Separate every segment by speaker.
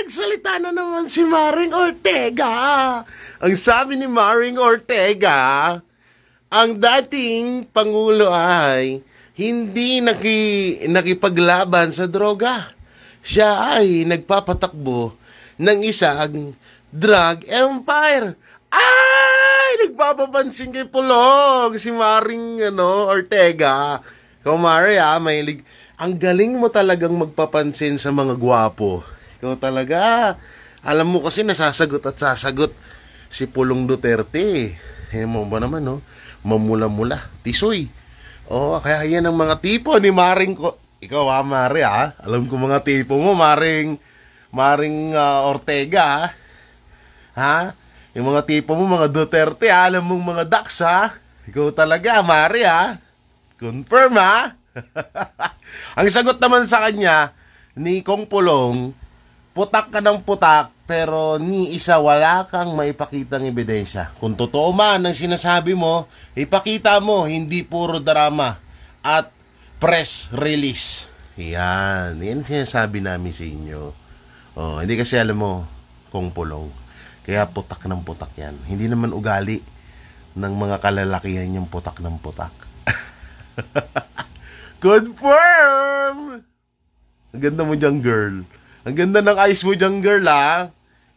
Speaker 1: nagsalita na naman si Maring Ortega. Ang sabi ni Maring Ortega, ang dating Pangulo ay hindi nakipaglaban sa droga. Siya ay nagpapatakbo ng isang drug empire. Ay! Nagpapapansin kay Pulong si Maring Ortega. Ikaw, Mari, mahilig. Ang galing mo talagang magpapansin sa mga gwapo. Ikaw talaga. Alam mo kasi nasasagot at sasagot si Pulong Duterte. Mo ba naman, no? Mamula-mula. Tisoy. Kaya yan ang mga tipo ni Maring ko. Ikaw, Mari, Alam ko mga tipo mo, Maring Ortega, ha? Yung mga tipo mo, mga Duterte, alam mong mga Dax, ha? Ikaw talaga, Mari, Confirm, Ang sagot naman sa kanya, ni Kong Pulong, putak ka ng putak, pero ni isa wala kang maipakitang ebidensya. Kung totoo man ang sinasabi mo, ipakita mo, hindi puro drama at press release. Yan sinasabi namin sa inyo. Hindi kasi alam mo, Kong Pulong. Kaya putak ng putak yan. Hindi naman ugali ng mga kalalakihan yung putak ng putak. Confirm! Ang ganda mo dyan, girl. Ang ganda ng eyes mo dyan, girl,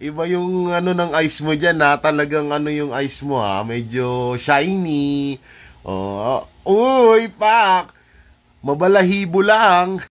Speaker 1: Iba yung ng eyes mo dyan, Talagang yung eyes mo, Medyo shiny. Uy, pak! Mabalahibo lang.